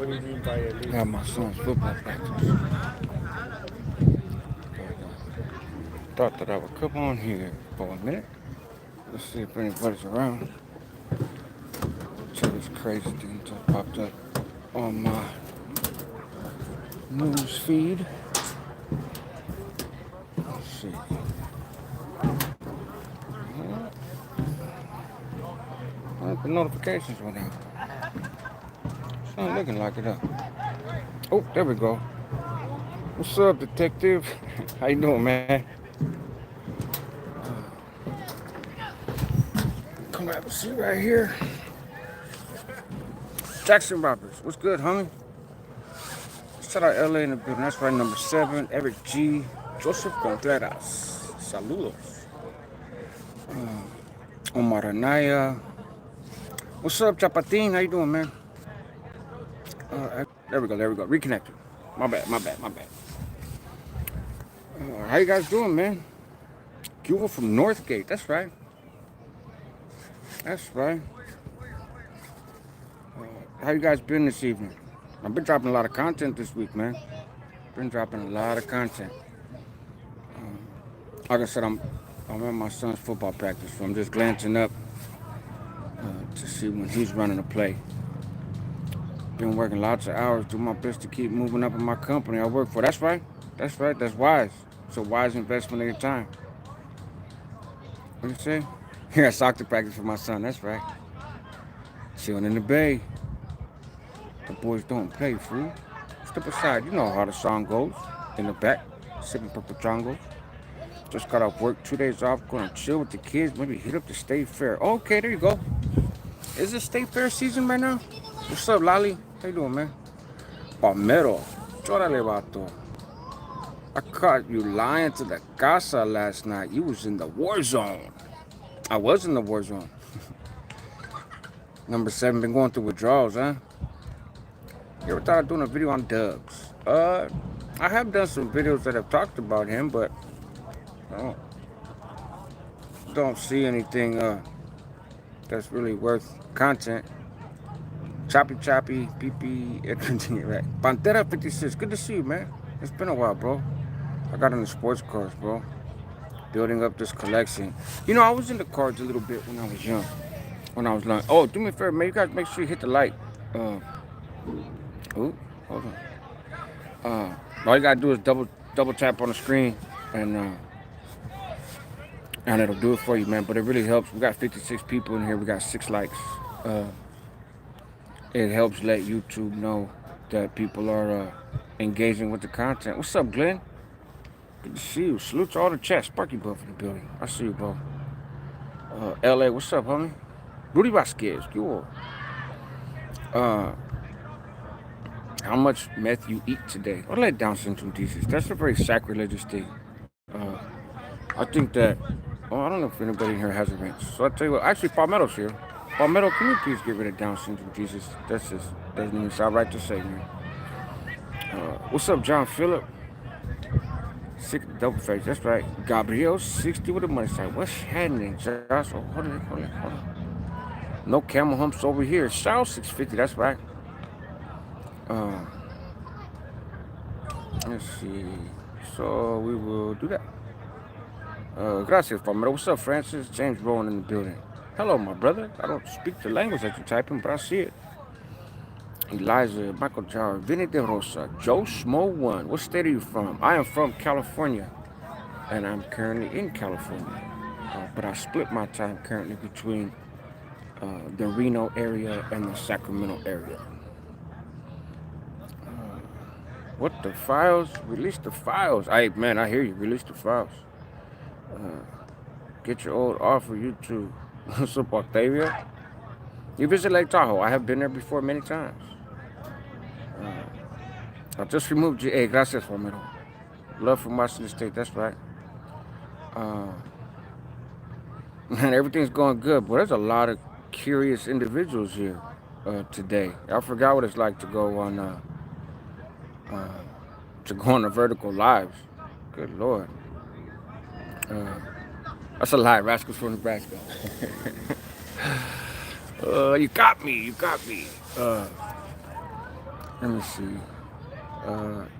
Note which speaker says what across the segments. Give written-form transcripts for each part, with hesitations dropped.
Speaker 1: Got my son's football practice. Thought that I would come on here for a minute. Let's see if anybody's around. Until this crazy thing just popped up on my news feed. Let's see. The notifications went out. It's not looking like it, huh? Oh, there we go. What's up, detective? How you doing, man? Come have a seat right here. Jackson Roberts, what's good, homie? Shout out LA in the building. That's right, number 7. Eric G. Joseph Contreras. Saludos. Omar Anaya. What's up, Chapatin? How you doing, man? There we go. Reconnected. My bad. How you guys doing, man? Cuba from Northgate. That's right. How you guys been this evening? I've been dropping a lot of content this week, man. Like I said, I'm at my son's football practice, so I'm just glancing up to see when he's running a play. Been working lots of hours, do my best to keep moving up in my company I work for. That's right. That's wise. It's a wise investment of your time. What do you say? Here at soccer practice for my son. That's right. Chilling in the bay. The boys don't play, fool. Step aside. You know how the song goes. In the back, sipping purple chongos. Just got off work, 2 days off, going to chill with the kids. Maybe hit up the State Fair. Okay, there you go. Is it State Fair season right now? What's up, Lolly? How you doing, man? Palmero. Chórale, vato. I caught you lying to the casa last night. You was in the war zone. I was in the war zone. Number 7, been going through withdrawals, huh? You ever thought of doing a video on Dubs? I have done some videos that have talked about him, but I don't see anything that's really worth content. Choppy, PP, everything, right? Pantera 56, good to see you, man. It's been a while, bro. I got into sports cars, bro. Building up this collection. You know, I was into cars a little bit when I was young. When I was young. Oh, do me a favor, man. You guys make sure you hit the like. Hold on. All you gotta do is double tap on the screen, and it'll do it for you, man. But it really helps. We got 56 people in here. We got 6 likes. It helps let YouTube know that people are engaging with the content. What's up, Glenn? Good to see you. Salute to all the chat. Sparky Buff in the building. I see you, bro. LA, what's up, homie? Rudy Vasquez, you all. How much meth you eat today? I'll let Down syndrome disease. That's a very sacrilegious thing. I think that, I don't know if anybody in here has a ranch. So I'll tell you what, actually, Palmetto's here. Palmetto, can you please get rid of Down syndrome disease? That's just, doesn't even sound right to say, man. What's up, John Phillip? 6 double face, that's right. Gabriel 60 with a money sign. What's happening, Josh? Oh, hold on. No camel humps over here. Charles 650, that's right. Let's see. So we will do that. Gracias, Palmetto. What's up, Francis? James Rowan in the building. Hello, my brother. I don't speak the language that you're typing, but I see it. Elijah, Michael Jar, Vinny De Rosa, Joe Smo 1. What state are you from? I am from California, and I'm currently in California. But I split my time currently between the Reno area and the Sacramento area. What the files? Release the files. Hey, man, I hear you. Release the files. Get your old offer, YouTube. What's up, Octavia? You visit Lake Tahoe. I have been there before many times. I just removed you. Hey, gracias, Palmetto. Love from Washington State. That's right. Man, everything's going good, but there's a lot of curious individuals here today. I forgot what it's like to go on the vertical lives. Good Lord. That's a lie. Rascals from Nebraska. You got me. Let me see.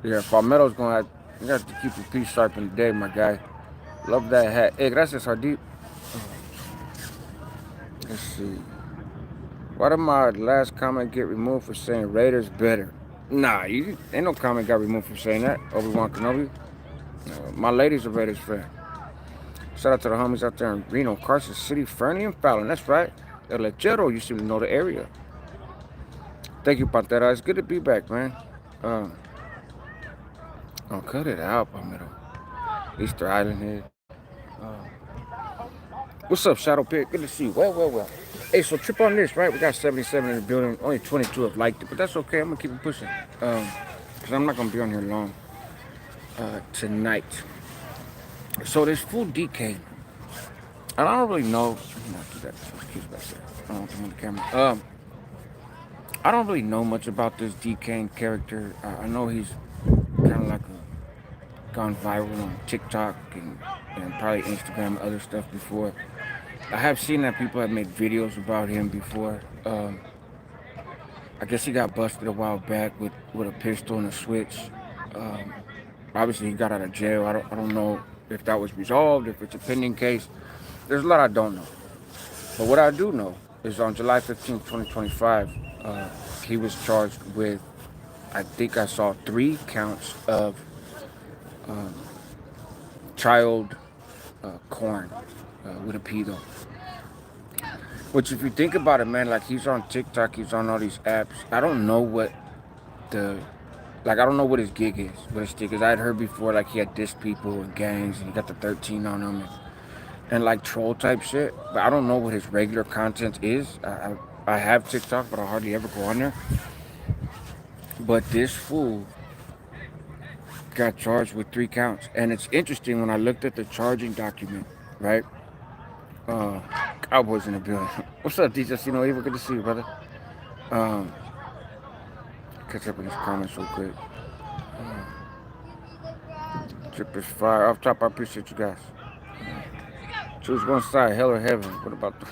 Speaker 1: Yeah, Palmetto's gonna have, you have to keep your piece sharp in the day, my guy. Love that hat. Hey, gracias, Hardip. Let's see. Why did my last comment get removed for saying Raiders better? Nah, you ain't no comment got removed for saying that. Obi-Wan Kenobi. My lady's a Raiders fan. Shout out to the homies out there in Reno, Carson City, Fernie, and Fallon. That's right. El Lechero, you seem to know the area. Thank you, Pantera. It's good to be back, man. Um, oh, cut it out, Palmetto. Easter Island here. What's up, Shadow Pit? Good to see you. Well. Hey, so trip on this, right? We got 77 in the building. Only 22 have liked it, but that's okay. I'm gonna keep it pushing. Cause I'm not gonna be on here long tonight. So there's full DK. And I don't really know. Let me not do that. Back there. I don't want them on the camera. I don't really know much about this DK character. I know he's kind of like gone viral on TikTok and probably Instagram and other stuff before. I have seen that people have made videos about him before. I guess he got busted a while back with a pistol and a switch. Obviously, he got out of jail. I don't know if that was resolved, if it's a pending case. There's a lot I don't know. But what I do know is on July 15th, 2025, he was charged with, I think I saw 3 counts of child corn with a pedo. Which, if you think about it, man, like he's on TikTok, he's on all these apps. I don't know what I don't know what his gig is, what his stick is. I had heard before, like he had dissed people and gangs, and he got the 13 on him, and like troll type shit. But I don't know what his regular content is. I have TikTok, but I hardly ever go on there. But this fool got charged with 3 counts, and it's interesting when I looked at the charging document, right? Cowboys in the building. What's up, DJ? You know, Evil, good to see you, brother. Catch up in his comments real quick. Trip is fire. Off top, I appreciate you guys. Choose one side, hell or heaven. What about the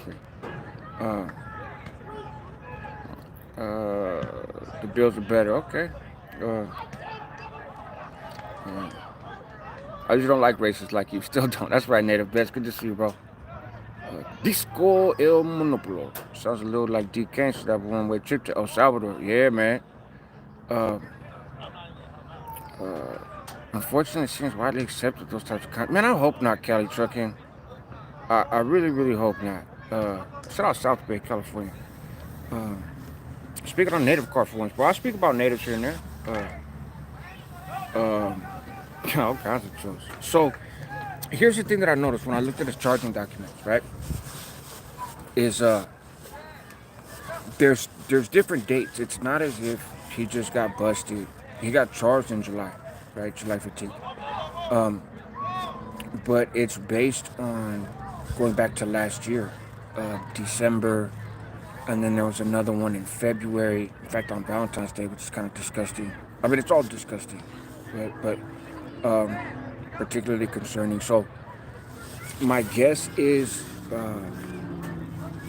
Speaker 1: the Bills are better. Okay. I just don't like racists like you. Still don't. That's right, Native Best. Good to see you, bro. Disco El Monopoly. Sounds a little like D. Kane should have a one-way trip to El Salvador. Yeah, man. Unfortunately, it seems widely accepted those types of content. Man, I hope not, Cali Trucking. I really, really hope not. Shout out South Bay, California. Speaking on native car for once, bro. I speak about natives here and there. All kinds of shows. So, here's the thing that I noticed when I looked at his charging documents, right? Is there's different dates. It's not as if he just got busted. He got charged in July, right? July 15th. But it's based on going back to last year, December, and then there was another one in February. In fact, on Valentine's Day, which is kind of disgusting. I mean, it's all disgusting, right? But particularly concerning. So my guess is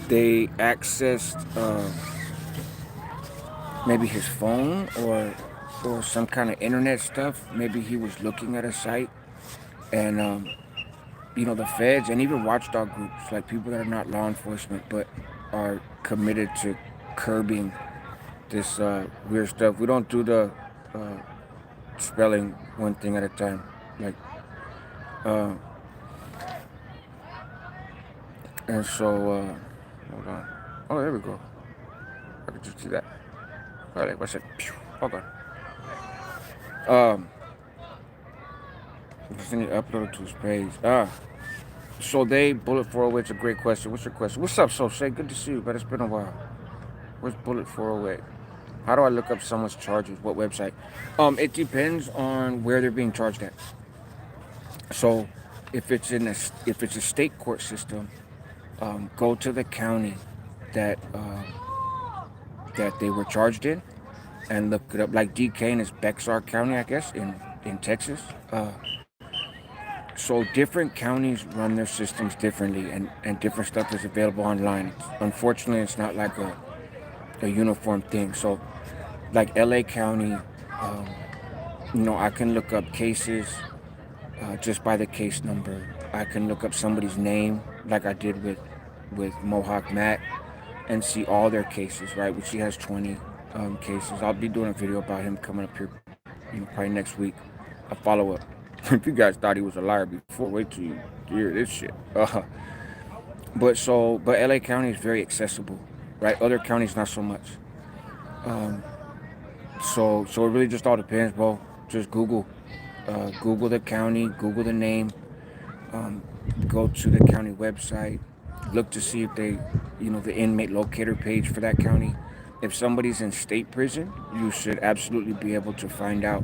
Speaker 1: they accessed maybe his phone or some kind of internet stuff. Maybe he was looking at a site, and the feds and even watchdog groups, like people that are not law enforcement but are committed to curbing this weird stuff. We don't do the spelling one thing at a time, like and so hold on. Oh, there we go. I could just see that. All right, what's it? Hold on. Just need to upload it to his page. So they Bullet 408. It's a great question. What's your question? What's up, Say? Good to see you, but it's been a while. Where's Bullet 408? How do I look up someone's charges? What website? It depends on where they're being charged at. So, if it's a state court system, go to the county that they were charged in, and look it up. Like D. Kane is Bexar County, I guess, in Texas. So different counties run their systems differently, and different stuff is available online. Unfortunately, it's not like a uniform thing. So like LA County, um, I can look up cases just by the case number. I can look up somebody's name, like I did with Mohawk Matt, and see all their cases, right? Which he has 20 cases. I'll be doing a video about him coming up here, probably next week. A follow up. If you guys thought he was a liar before, wait till you hear this shit. But LA County is very accessible, right? Other counties not so much. Um, so it really just all depends, bro. Just Google the county, Google the name, um, go to the county website, look to see if the inmate locator page for that county. If somebody's in state prison, you should absolutely be able to find out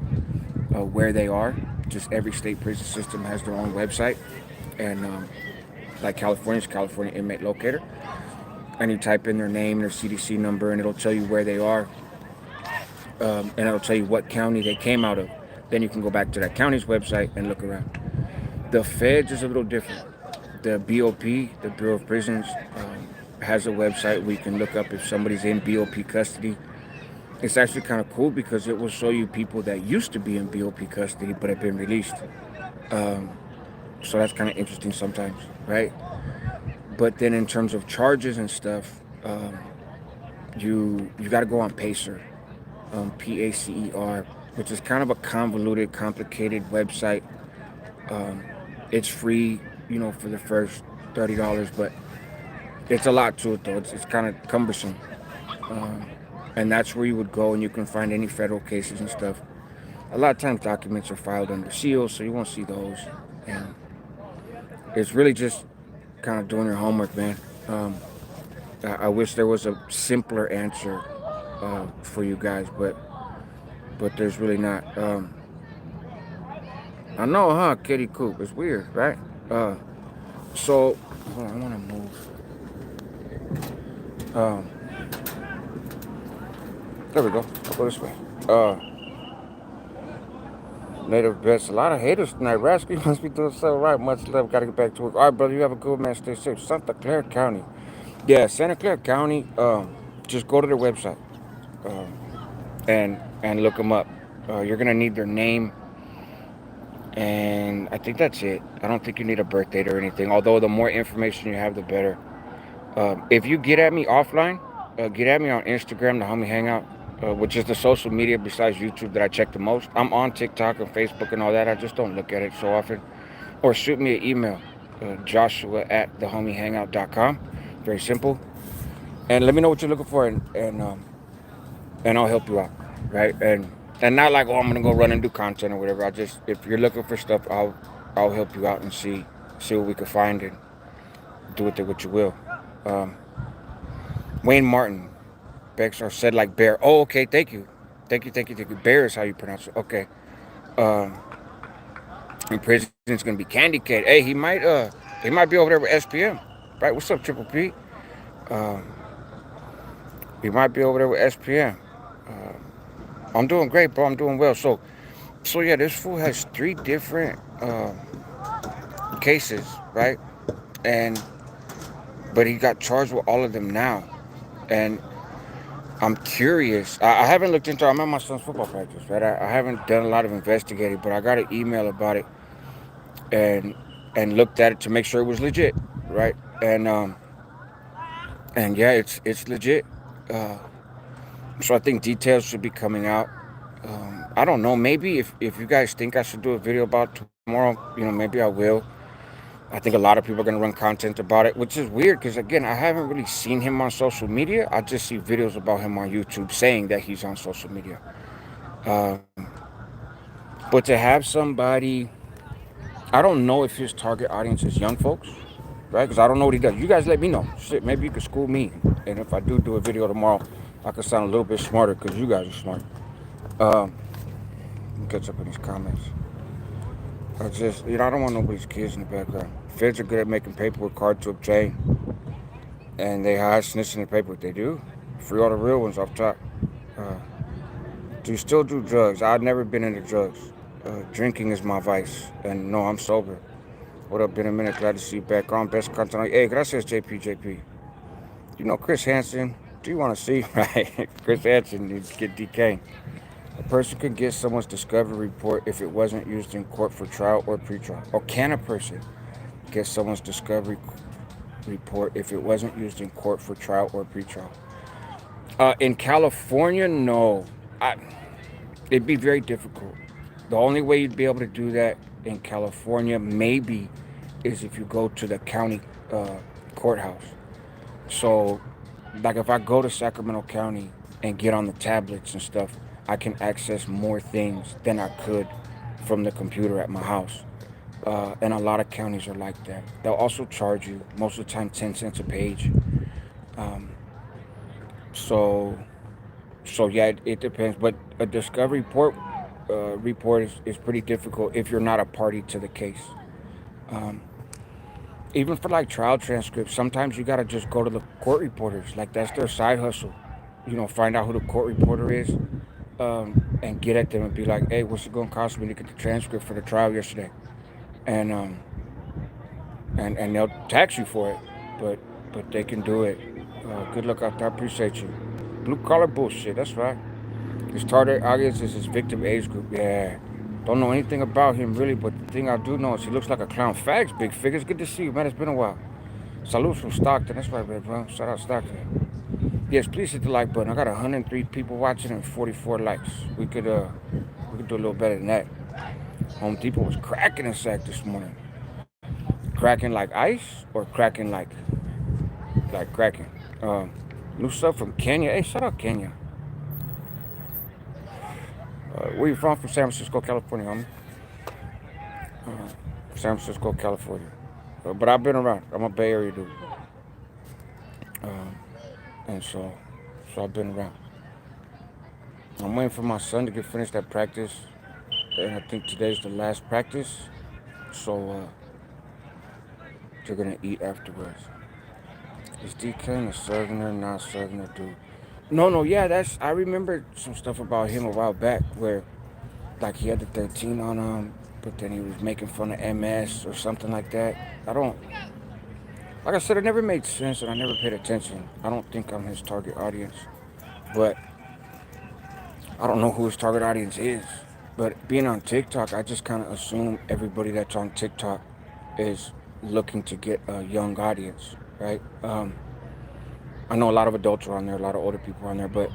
Speaker 1: where they are. Just every state prison system has their own website, and like California's California Inmate Locator, and you type in their name, their CDC number, and it'll tell you where they are, and it'll tell you what county they came out of. Then you can go back to that county's website and look around. The feds is a little different. The BOP, the Bureau of Prisons, has a website where you can look up if somebody's in BOP custody. It's actually kind of cool because it will show you people that used to be in BOP custody but have been released. Um, so that's kind of interesting sometimes, right? But then in terms of charges and stuff, you got to go on Pacer, PACER, which is kind of a convoluted, complicated website. Um, it's free, for the first $30, but it's a lot to it though. It's kind of cumbersome. Um, and that's where you would go and you can find any federal cases and stuff. A lot of times documents are filed under seal, so you won't see those. And it's really just kind of doing your homework, man. I wish there was a simpler answer for you guys, but there's really not. I know, huh, Kitty Coop? It's weird, right? So, hold on, I want to move. There we go. I'll go this way. Native best. A lot of haters tonight. Rascal, you must be doing so right. Much love. Got to get back to work. All right, brother. You have a good man. Stay safe. Santa Clara County. Yeah, Santa Clara County. Just go to their website um, and look them up. You're gonna need their name, and I think that's it. I don't think you need a birth date or anything. Although the more information you have, the better. If you get at me offline, get at me on Instagram, the Homie Hangout, which is the social media besides YouTube that I check the most. I'm on TikTok and Facebook and all that. I just don't look at it so often. Or shoot me an email, joshua@thehomiehangout.com. Very simple. And let me know what you're looking for, and I'll help you out, right? And not like, oh, I'm gonna go run and do content or whatever. If you're looking for stuff, I'll help you out and see what we can find and do with it what you will. Wayne Martin, Bexar said like bear. Oh, okay, thank you. Bear is how you pronounce it. Okay. In prison it's gonna be Candy Cane. Hey, he might be over there with SPM. Right? What's up, Triple P? He might be over there with SPM. I'm doing great, bro. I'm doing well. So yeah, this fool has 3 different cases, right? But he got charged with all of them now. And I'm curious. I haven't looked into it. I'm at my son's football practice, right? I haven't done a lot of investigating, but I got an email about it and looked at it to make sure it was legit, right? And yeah, it's legit. So I think details should be coming out. I don't know. Maybe if you guys think I should do a video about tomorrow, maybe I will. I think a lot of people are going to run content about it, which is weird because, again, I haven't really seen him on social media. I just see videos about him on YouTube saying that he's on social media. But to have somebody, I don't know if his target audience is young folks, right? Because I don't know what he does. You guys let me know. Shit, maybe you could school me. And if I do a video tomorrow, I can sound a little bit smarter because you guys are smart. Let me catch up in these comments. I don't want nobody's kids in the background. Feds are good at making paperwork hard to obtain. And they hide snitching the paperwork. They do. Free all the real ones off top. Do you still do drugs? I've never been into drugs. Drinking is my vice. And no, I'm sober. What up? Been a minute. Glad to see you back on. Best content. Hey, gracias, JP. Chris Hansen. Do you want to see? Right. Chris Hansen needs to get DK. A person could get someone's discovery report if it wasn't used in court for trial or pretrial. Or can a person get someone's discovery report if it wasn't used in court for trial or pretrial? In California, no. I, it'd be very difficult. The only way you'd be able to do that in California, maybe, is if you go to the county uh, courthouse. So, like if I go to Sacramento County and get on the tablets and stuff, I can access more things than I could from the computer at my house. And a lot of counties are like that. They'll also charge you, most of the time, 10 cents a page. Um, so, so yeah, it depends. But a discovery report is pretty difficult if you're not a party to the case. Um, Even for like trial transcripts, sometimes you gotta just go to the court reporters. Like that's their side hustle. Find out who the court reporter is, and get at them and be like, "Hey, what's it gonna cost me to get the transcript for the trial yesterday?" And and they'll tax you for it, but they can do it. Good luck out there. I appreciate you. Blue collar bullshit. That's right. His target audience is his victim age group. Yeah. Don't know anything about him really, but the thing I do know is he looks like a clown. Facts, big figures. Good to see you, man. It's been a while. Salutes from Stockton. That's right, bro. Shout out Stockton. Yes, please hit the like button. I got 103 people watching and 44 likes. We could do a little better than that. Home Depot was cracking a sack this morning. Cracking like ice or cracking like cracking. Um, New stuff from Kenya. Hey, shout out Kenya. Where you from? From San Francisco, California, homie. Uh, San Francisco, California. But I've been around. I'm a Bay Area dude. Um, and so I've been around. I'm waiting for my son to get finished at practice, and I think today's the last practice. So they're gonna eat afterwards. Is DK a Southerner, not Southerner dude? No, no, yeah, I remember some stuff about him a while back where like he had the 13 on him, but then he was making fun of MS or something like that. I don't, like I said, it never made sense and I never paid attention. I don't think I'm his target audience, but I don't know who his target audience is. But being on TikTok, I just kind of assume everybody that's on TikTok is looking to get a young audience, right? I know a lot of adults are on there, a lot of older people are on there, but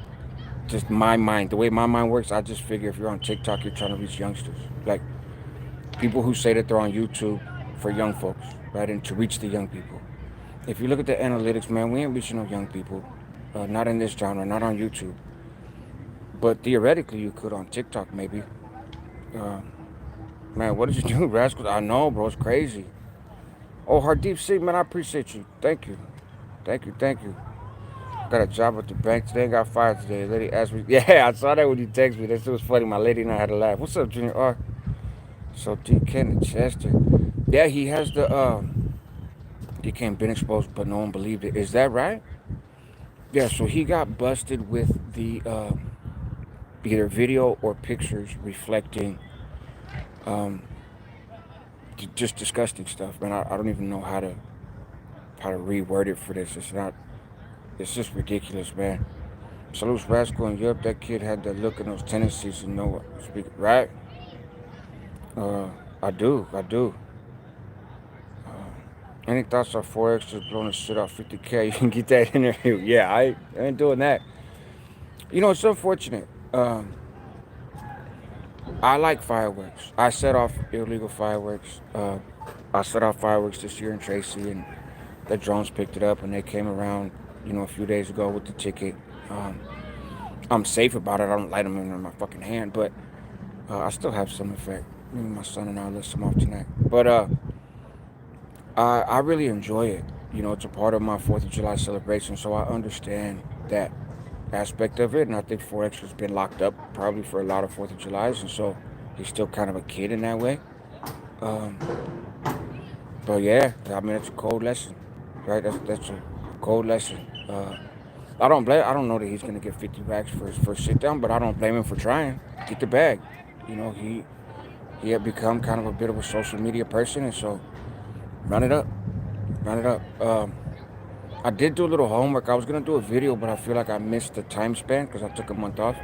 Speaker 1: just my mind, the way my mind works, I just figure if you're on TikTok, you're trying to reach youngsters. Like people who say that they're on YouTube for young folks, right? And to reach the young people. If you look at the analytics, man, we ain't reaching no young people. Not in this genre, not on YouTube. But theoretically, you could on TikTok, maybe. Uh, Man, what did you do, Rascals? I know, bro. It's crazy. Oh, Hardeep Singh, man, I appreciate you. Thank you. Thank you, thank you. Got a job at the bank today. Got fired today. Lady asked me. Yeah, I saw that when you texted me. That shit was funny. My lady and I had a laugh. What's up, Junior R? So DK and Chester. Yeah, he has the DK been exposed, but no one believed it. Is that right? Yeah. So he got busted with the either video or pictures reflecting um, just disgusting stuff, man. I don't even know how to reword it for this. It's not. It's just ridiculous, man. Salutes Rascal in Europe. That kid had that look and those tendencies and know what speak right. Uh, I do. Any thoughts on Forex just blowing the shit off 50K? You can get that interview. Yeah, I ain't doing that. It's unfortunate. I like fireworks. I set off illegal fireworks. I set off fireworks this year in Tracy, and the drones picked it up, and they came around, a few days ago with the ticket. Um, I'm safe about it. I don't light them in my fucking hand, but I still have some effect. Maybe my son and I'll let some off tonight. But I really enjoy it. It's a part of my 4th of July celebration, so I understand that aspect of it. And I think Forex has been locked up probably for a lot of 4th of Julys, and so he's still kind of a kid in that way. Um, but yeah, I mean, it's a cold lesson, right? That's a cold lesson. I don't know that he's gonna get 50 racks for his first sit down, but I don't blame him for trying. Get the bag. He had become kind of a bit of a social media person, and so run it up, run it up. I did do a little homework. I was gonna do a video, but I feel like I missed the time span because I took a month off.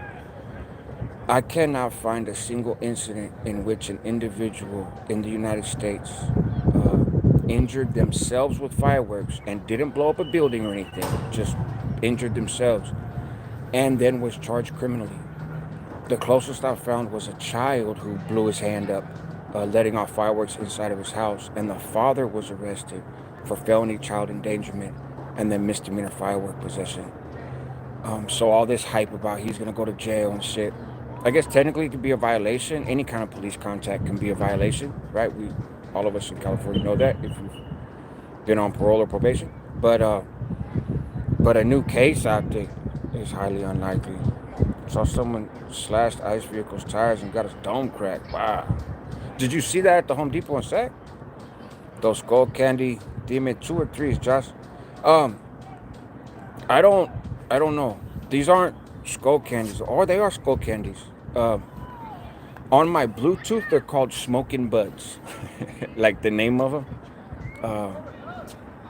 Speaker 1: I cannot find a single incident in which an individual in the United States uh, injured themselves with fireworks and didn't blow up a building or anything, just injured themselves, and then was charged criminally. The closest I found was a child who blew his hand up, letting off fireworks inside of his house, and the father was arrested for felony child endangerment and then misdemeanor firework possession. So all this hype about he's gonna go to jail and shit. I guess technically it could be a violation. Any kind of police contact can be a violation, right? We, all of us in California, know that if you've been on parole or probation. But a new case, I think, is highly unlikely. Saw someone slashed ICE vehicle's tires and got his dome cracked. Wow. Did you see that at the Home Depot in Sac? Those skull candy, dime 2 or 3s, Josh. Um, I don't, I don't know. These aren't skull candies, or they are skull candies. Um, on my Bluetooth, they're called smoking buds, like the name of them. Uh,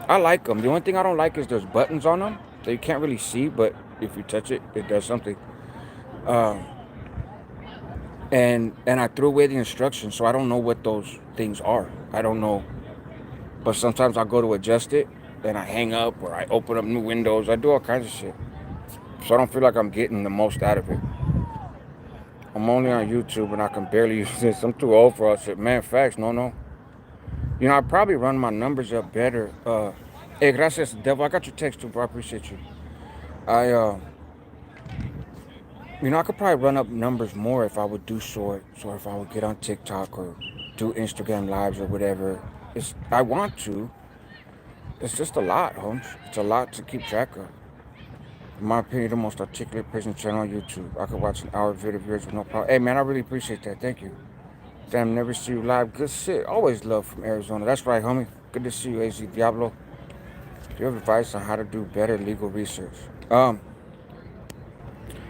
Speaker 1: I like them. The only thing I don't like is there's buttons on them that you can't really see, but if you touch it, it does something. Um, and I threw away the instructions, so I don't know what those things are. I don't know, but sometimes I go to adjust it, and I hang up or I open up new windows. I do all kinds of shit, so I don't feel like I'm getting the most out of it. I'm only on YouTube and I can barely use this. I'm too old for all shit. Man, facts, no. You know, I probably run my numbers up better. Hey, gracias, devil. I got your text too, bro. I appreciate you. I I could probably run up numbers more if I would do shorts or if I would get on TikTok or do Instagram lives or whatever. I want to. It's just a lot, Holmes. It's a lot to keep track of. In my opinion, the most articulate prison channel on YouTube. I could watch an hour video of yours with no problem. Hey, man, I really appreciate that. Thank you. Damn, never see you live. Good shit. Always love from Arizona. That's right, homie. Good to see you, AZ Diablo. Do you have advice on how to do better legal research? Um,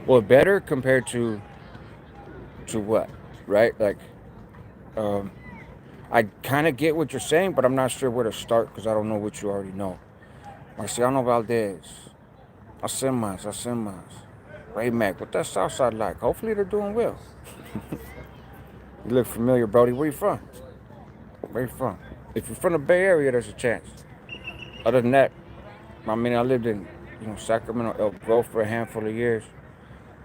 Speaker 1: well, better compared to what, right? Like, um, I kind of get what you're saying, but I'm not sure where to start because I don't know what you already know. Marciano Valdez, Asimas, Ray Mac, what that Southside like? Hopefully they're doing well. You look familiar, Brody. Where you from? Where you from? If you're from the Bay Area, there's a chance. Other than that, I mean, I lived in, Sacramento, Elk Grove for a handful of years.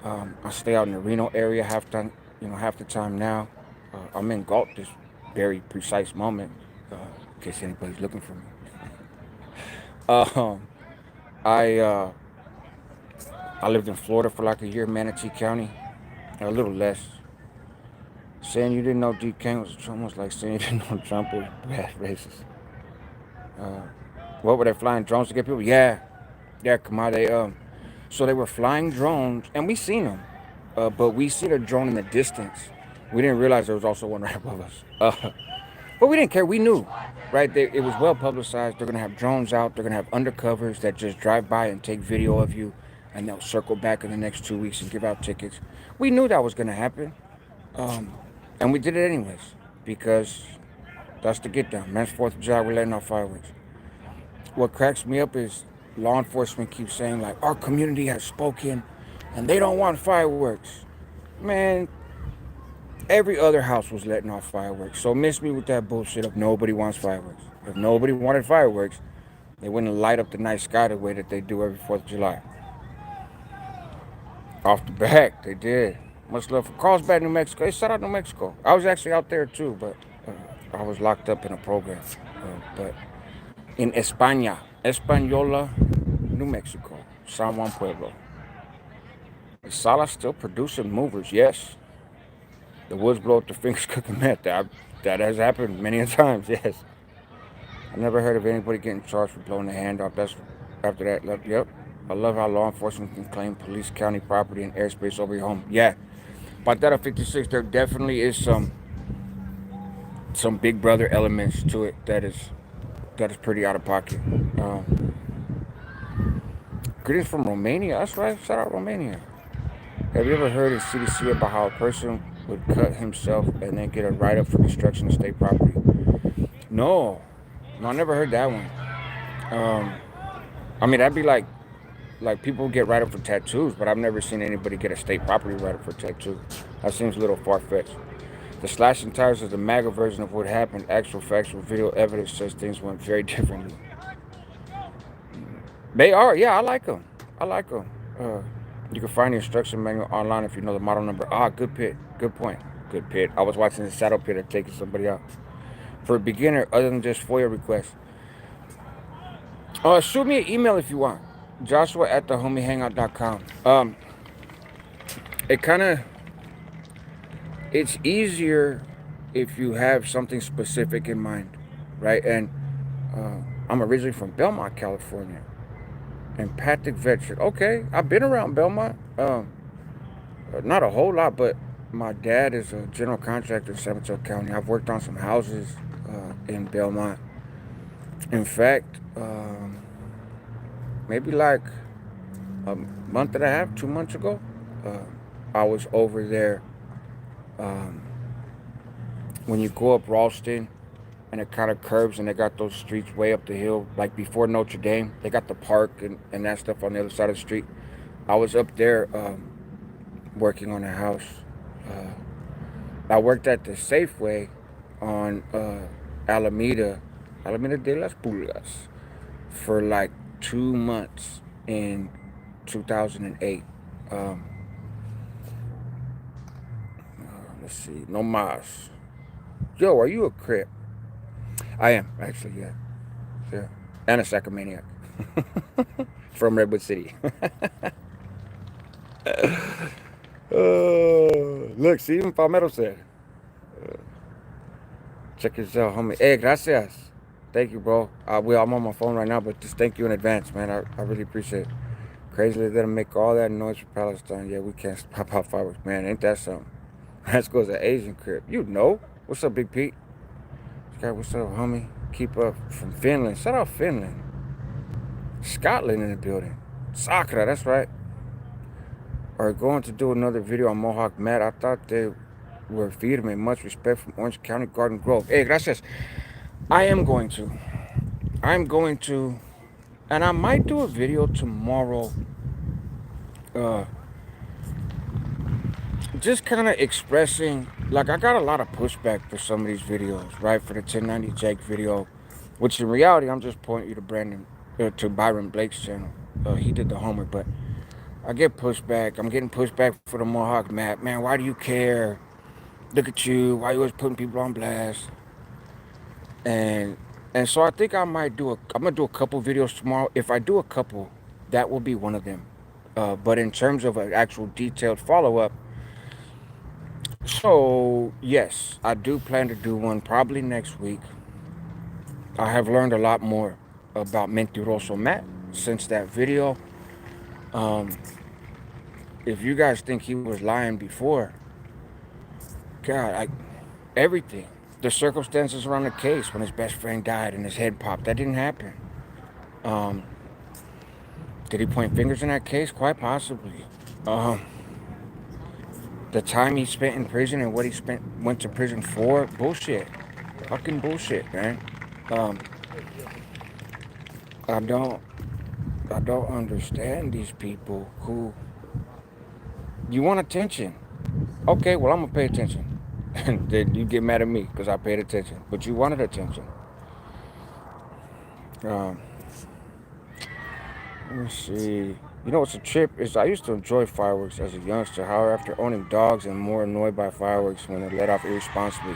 Speaker 1: I stay out in the Reno area half the time now. I'm in Galt this very precise moment, in case anybody's looking for me. Um, I uh, I lived in Florida for like a year, Manatee County, a little less. Saying you didn't know D. Kane was almost like saying you didn't know Trump was bad racist. Uh, what were they flying drones to get people? Yeah, come on. So they were flying drones, and we seen them, but we see the drone in the distance. We didn't realize there was also one right above us. But we didn't care. We knew, right? It was well publicized. They're gonna have drones out. They're gonna have undercovers that just drive by and take video of you, and they'll circle back in the next 2 weeks and give out tickets. We knew that was gonna happen, um, and we did it anyways because that's the get down. Man's 4th of July, we're letting off fireworks. What cracks me up is law enforcement keeps saying like our community has spoken, and they don't want fireworks. Man, every other house was letting off fireworks. So miss me with that bullshit of nobody wants fireworks. If nobody wanted fireworks, they wouldn't light up the night sky the way that they do every 4th of July. Off the back, they did. Much love for Carlsbad, New Mexico. Hey, shout out New Mexico. I was actually out there too, but I was locked up in a program. But in España, Española, New Mexico, San Juan Pueblo. Is Sala still producing movers? Yes. The woods blow up the fingers cooking meth. That has happened many a times, yes. I never heard of anybody getting charged for blowing their hand off. That's after that. Yep. I love how law enforcement can claim police, county property, and airspace over your home. Yeah. By that 56, there definitely is some Big Brother elements to it that is pretty out of pocket. Greetings from Romania. That's right. Shout out Romania. Have you ever heard of CDC about how a person would cut himself and then get a write-up for destruction of state property? No, I never heard that one. I mean, that'd be like people get write up for tattoos, but I've never seen anybody get a state property write up for tattoo. That seems a little far fetched. The slashing tires is the MAGA version of what happened. Actual factual video evidence says things went very differently. They are, yeah, I like them. I like them. You can find the instruction manual online if you know the model number. Ah, good pit. Good point. Good pit. I was watching the saddle pit of taking somebody out. For a beginner, other than just FOIA requests. Shoot me an email if you want. Joshua at thehomiehangout.com. It's easier if you have something specific in mind, right? And I'm originally from Belmont, California. Empathic veteran. Okay, I've been around Belmont. Not a whole lot, but my dad is a general contractor in San Mateo County. I've worked on some houses in Belmont. In fact, maybe like a month and a half, 2 months ago, I was over there. When you go up Ralston and it kind of curves and they got those streets way up the hill, like before Notre Dame, they got the park and that stuff on the other side of the street. I was up there working on a house. I worked at the Safeway on Alameda de las Pulgas for like 2 months in 2008. Let's see, no mas. Yo, are you a Crip? I am, actually, yeah. Yeah. And a Sacramaniac. From Redwood City. Look, see, even Palmetto said. Check yourself, homie. Hey, gracias. Thank you, bro. I'm on my phone right now, but just thank you in advance, man. I really appreciate it. Crazy that make all that noise for Palestine. Yeah, we can't pop out fireworks, man. Ain't that something? Let's go to Asian Crip. You know. What's up, Big Pete? What's up, homie? Keep up from Finland. Shout out Finland. Scotland in the building. Sakura, that's right. Are going to do another video on Mohawk Matt. I thought they were firme. Much respect from Orange County, Garden Grove. Hey, gracias. I am going to. And I might do a video tomorrow. Just kind of expressing, like, I got a lot of pushback for some of these videos, right? For the 1090 Jake video, which in reality, I'm just pointing you to Byron Blake's channel. He did the homework, but I get pushback. I'm getting pushback for the Mohawk map. Man, why do you care? Look at you. Why you always putting people on blast? And so I think I'm gonna do a couple videos tomorrow. If I do a couple, that will be one of them. But in terms of an actual detailed follow-up, so yes, I do plan to do one probably next week. I have learned a lot more about Mentiroso Matt since that video. If you guys think he was lying before, God, everything. The circumstances around the case when his best friend died and his head popped, that didn't happen. Did he point fingers in that case? Quite possibly. The time he spent in prison and what he went to prison for, bullshit. Fucking bullshit, man. I don't understand these people who, you want attention. Okay, well, I'm gonna pay attention. And then you get mad at me because I paid attention. But you wanted attention. Let me see. You know what's a trip is I used to enjoy fireworks as a youngster. However, after owning dogs, I'm more annoyed by fireworks when they're let off irresponsibly.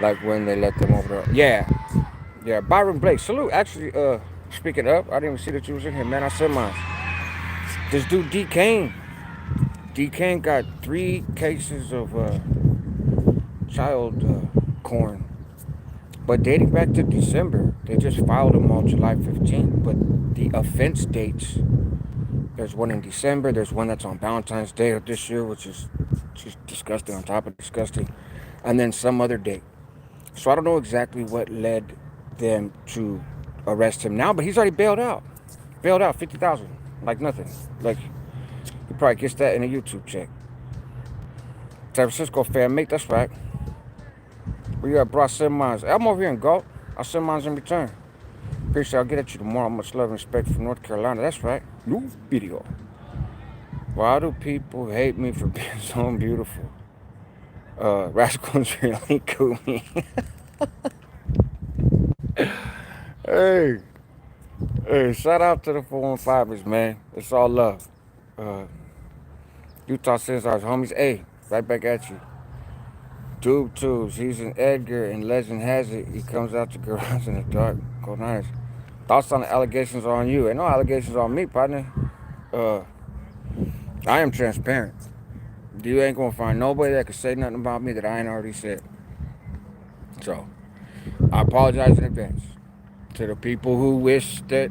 Speaker 1: Like when they let them over the... Yeah, Byron Blake. Salute. Actually, speaking up, I didn't even see that you was in here, man. I said mine. This dude, Kane. Kane got 3 cases of child corn. But dating back to December, they just filed them on July 15th. But the offense dates, there's one in December, there's one that's on Valentine's Day of this year, which is just disgusting on top of disgusting, and then some other date. So I don't know exactly what led them to arrest him now, but he's already bailed out. Bailed out, $50,000, like nothing. Like, he probably gets that in a YouTube check. San Francisco fan, mate, that's right. Where you at, bro? I send mines. I'm over here in Gulf. I send mines in return. Appreciate I'll get at you tomorrow. Much love and respect from North Carolina. That's right. New video. Why do people hate me for being so beautiful? Rascals really cool me. Hey, hey, shout out to the 415ers, man. It's all love. Uh, Utah sends our homies. Hey, right back at you. Doob Tubes, he's an Edgar, and legend has it he comes out the garage in the dark. Go nice. Thoughts on the allegations are on you. Ain't no allegations on me, partner. Uh, I am transparent. You ain't gonna find nobody that can say nothing about me that I ain't already said. So, I apologize in advance. To the people who wish that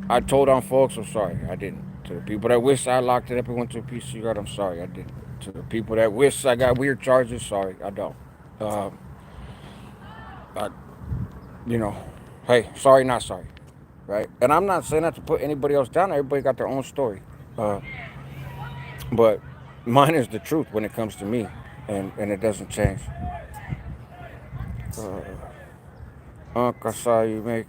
Speaker 1: I told on folks, I'm sorry, I didn't. To the people that wish I locked it up and went to a PC guard, I'm sorry, I didn't. To the people that wish I got weird charges, sorry, I don't. Uh, I, you know, hey, sorry, not sorry, right? And I'm not saying that to put anybody else down. Everybody got their own story. But mine is the truth when it comes to me, and it doesn't change. Uncle, I saw you make,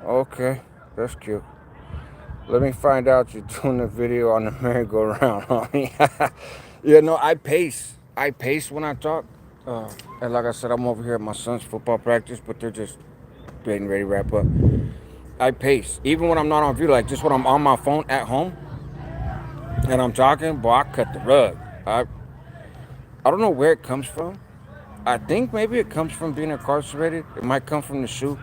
Speaker 1: okay, that's cute. Let me find out you're doing a video on the merry-go-round, homie. Yeah, no, I pace. I pace when I talk. And like I said, I'm over here at my son's football practice, but they're just getting ready to wrap up. I pace. Even when I'm not on video, like just when I'm on my phone at home and I'm talking, boy, I cut the rug. I don't know where it comes from. I think maybe it comes from being incarcerated. It might come from the shoe.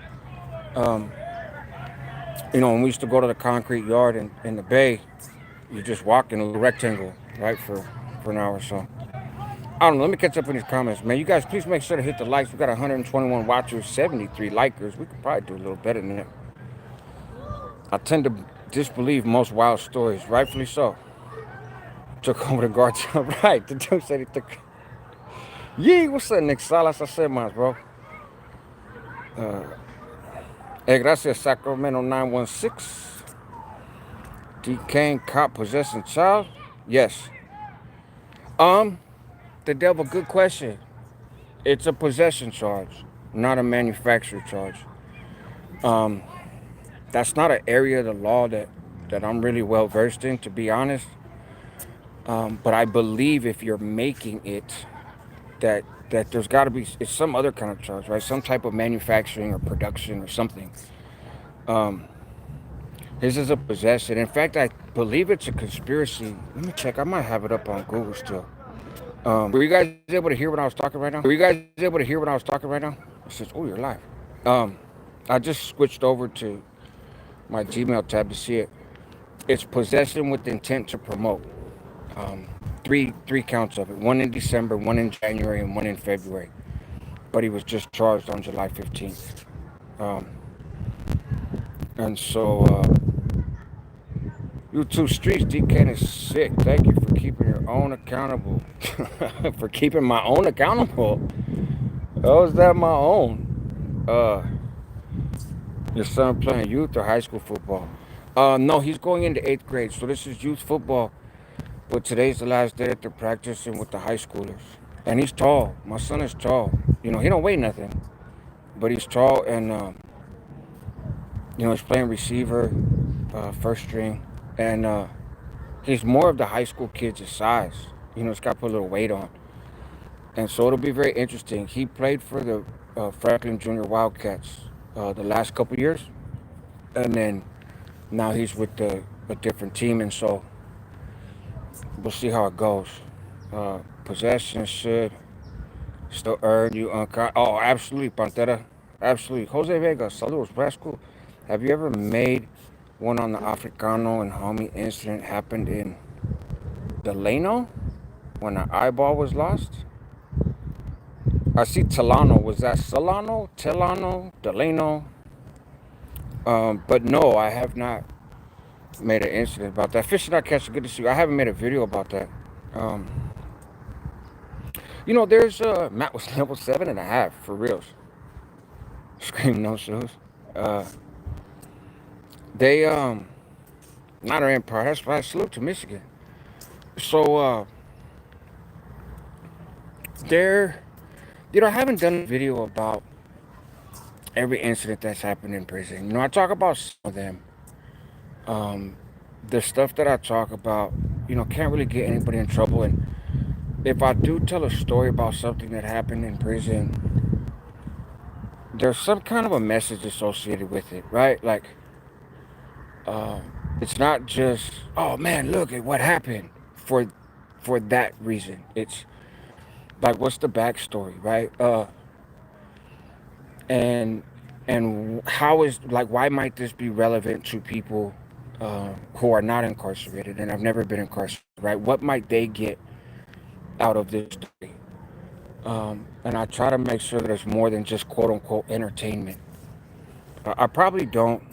Speaker 1: When we used to go to the concrete yard in the bay, you just walk in a little rectangle, right, for an hour or so. I don't know. Let me catch up in these comments, man. You guys, please make sure to hit the likes. We got 121 watchers, 73 likers. We could probably do a little better than that. I tend to disbelieve most wild stories, rightfully so. Took over the guard job, right? The dude said he took. Yee, what's up, Nick Salas? I said mine, bro. Hey, gracias, Sacramento 916. D. Kane caught possessing child? Yes. The devil, good question. It's a possession charge, not a manufacturer charge. That's not an area of the law that I'm really well versed in, to be honest. But I believe if you're making it, that there's got to be it's some other kind of charge, right? Some type of manufacturing or production or something. This is a possession. In fact, I believe it's a conspiracy. Let me check. I might have it up on Google still. Were you guys able to hear what I was talking right now? It says, oh, you're live. I just switched over to my Gmail tab to see it. It's possession with intent to promote. Three counts of it. One in December, one in January, and one in February. But he was just charged on July 15th. And so, YouTube Streets, DK is sick. Thank you for keeping your own accountable. For keeping my own accountable? How is that my own? Your son playing youth or high school football? No, he's going into 8th grade. So this is youth football. But today's the last day that they're practicing with the high schoolers. And he's tall. My son is tall. He don't weigh nothing. But he's tall and, he's playing receiver, first string. And he's more of the high school kids' size. He's got to put a little weight on. And so it'll be very interesting. He played for the Franklin Junior Wildcats the last couple years. And then now he's with a different team. And so we'll see how it goes. Possession should still earn you Oh, absolutely, Pantera. Absolutely. Jose Vega, saludos, Brasco. Have you ever made one on the Africano and homie incident happened in Delano when an eyeball was lost? I see Telano. Was that Solano? Telano? Delano? But no, I have not made an incident about that. Fishing Not Catching, good to see you. I haven't made a video about that. There's Matt was level 7.5 for reals. Scream no shoes. They not our empire. That's why I salute to Michigan. So they're I haven't done a video about every incident that's happened in prison. I talk about some of them. Um, the stuff that I talk about, can't really get anybody in trouble. And if I do tell a story about something that happened in prison, there's some kind of a message associated with it, right? Like, it's not just, oh man, look at what happened for that reason. It's like, what's the backstory, right? And how is, like, why might this be relevant to people who are not incarcerated and have never been incarcerated, right? What might they get out of this story? And I try to make sure that there's more than just quote unquote entertainment. I probably don't,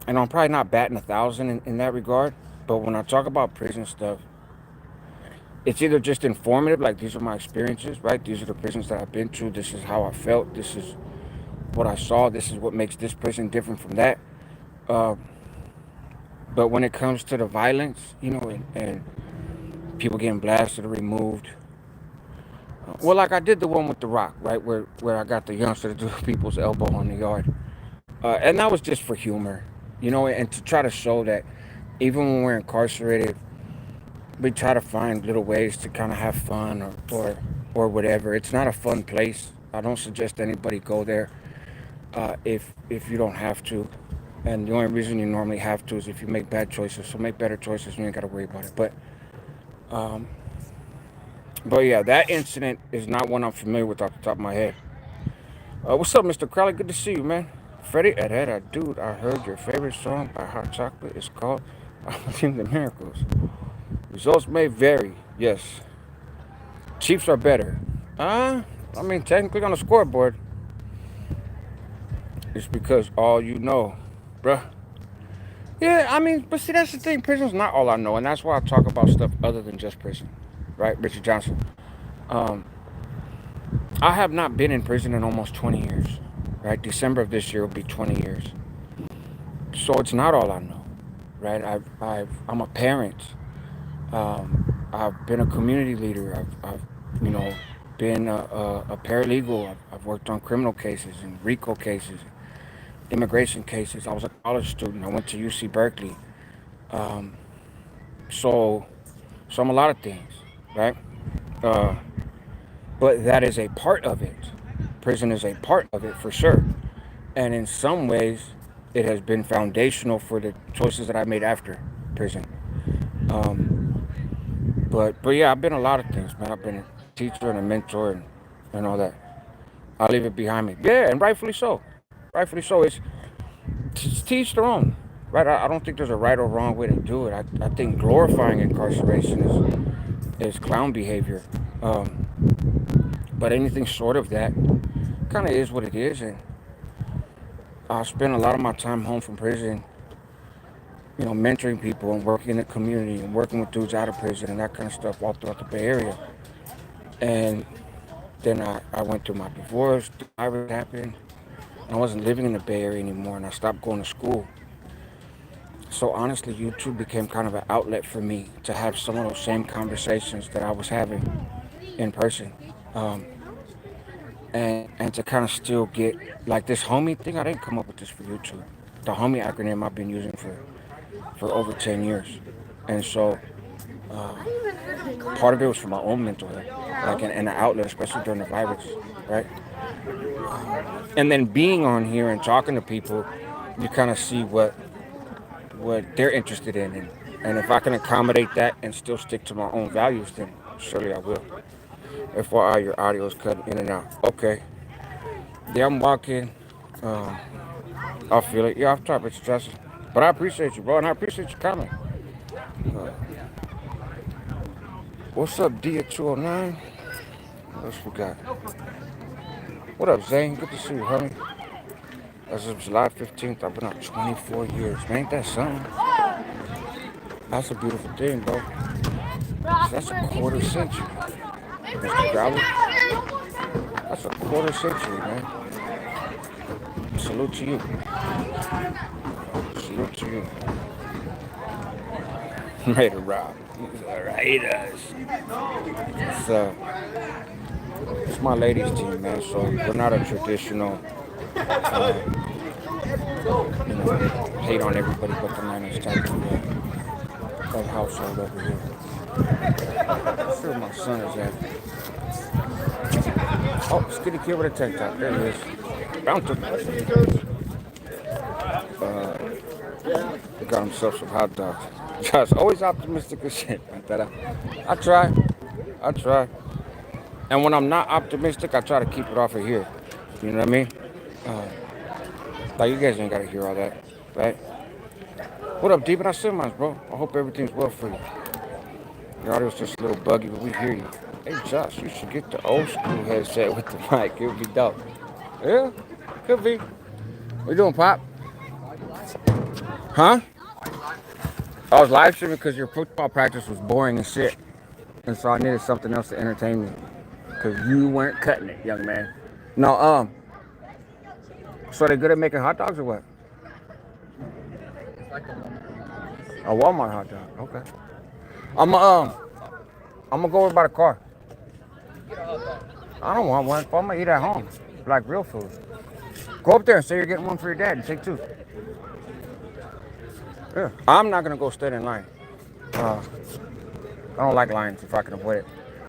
Speaker 1: and I'm probably not batting 1,000 in that regard. But when I talk about prison stuff, it's either just informative, like these are my experiences, right? These are the prisons that I've been to. This is how I felt. This is what I saw. This is what makes this prison different from that. Uh, but when it comes to the violence, and people getting blasted or removed, well, like I did the one with the rock, right, where I got the youngster to do people's elbow on the yard, and that was just for humor, and to try to show that even when we're incarcerated, we try to find little ways to kind of have fun or whatever. It's not a fun place. I don't suggest anybody go there if you don't have to. And the only reason you normally have to is if you make bad choices. So make better choices. You ain't got to worry about it. Um, but yeah, that incident is not one I'm familiar with off the top of my head. What's up, Mr. Crowley? Good to see you, man. Freddie Herrera, dude, I heard your favorite song by Hot Chocolate is called I Believe in Miracles. Results may vary, yes. Chiefs are better. I mean, technically on the scoreboard, it's because all you know, bruh. Yeah, I mean, but see, that's the thing. Prison's not all I know, and that's why I talk about stuff other than just prison, right? Richard Johnson. Um, I have not been in prison in almost 20 years, right? December of this year will be 20 years. So it's not all I know, right? I'm a parent. I've been a community leader. I've been a paralegal. I've worked on criminal cases and RICO cases, immigration cases. I was a college student. I went to UC Berkeley. Um, so, so I'm a lot of things, right? Uh, but that is a part of it. Prison is a part of it for sure. And in some ways, it has been foundational for the choices that I made after prison. Um, but yeah, I've been a lot of things, man. I've been a teacher and a mentor and all that. I'll leave it behind me. Yeah, and rightfully so. Rightfully so. It's to each their own, right? I don't think there's a right or wrong way to do it. I think glorifying incarceration is clown behavior. Um, but anything short of that kind of is what it is. And I spend a lot of my time home from prison, mentoring people and working in the community and working with dudes out of prison and that kind of stuff all throughout the Bay Area. And then I went through my divorce, the virus happened. I wasn't living in the Bay Area anymore, and I stopped going to school. So honestly, YouTube became kind of an outlet for me to have some of those same conversations that I was having in person. Um, and to kind of still get, like, this homie thing, I didn't come up with this for YouTube. The homie acronym I've been using for over 10 years. And so uh, part of it was for my own mental health, like an outlet, especially during the virus, right? And then being on here and talking to people, you kind of see what they're interested in, and if I can accommodate that and still stick to my own values, then surely I will. FYI, your audio is cutting in and out. Okay. Yeah, I'm walking. Um, I feel it. Yeah, I've tried, but it's but I appreciate you, bro, and I appreciate you coming. Uh, what's up, D at 209? What else we got? What up, Zane? Good to see you, homie. As of July 15th, I've been out 24 years. Man, ain't that something? That's a beautiful thing, bro. That's a quarter century, Mr. Crowley. That's a quarter century, man. Salute to you. Salute to you. Raider Rob. Raiders. It's my ladies' team, man. So we're not a traditional, you know, hate on everybody but the Niners type of household over here. Let's see where my son is at. Oh, skinny kid with a tank top. There he is. Bounty. He got himself some hot dogs. Josh, always optimistic as shit. I try. I try. And when I'm not optimistic, I try to keep it off of here. You know what I mean? Like, you guys ain't got to hear all that, right? What up, Deep? I said mine, bro. I hope everything's well for you. Your audio's just a little buggy, but we hear you. Hey, Josh, you should get the old school headset with the mic. It would be dope. Yeah, could be. What you doing, Pop? Huh? I was live streaming because your football practice was boring as shit. And so I needed something else to entertain me. Because you weren't cutting it, young man. No, so they good at making hot dogs or what? A Walmart hot dog. Okay. I'm gonna go over by the car. I don't want one. I'm gonna eat at home, like real food. Go up there and say you're getting one for your dad and take two. Yeah. I'm not gonna go stand in line. I don't like lines if I can avoid it.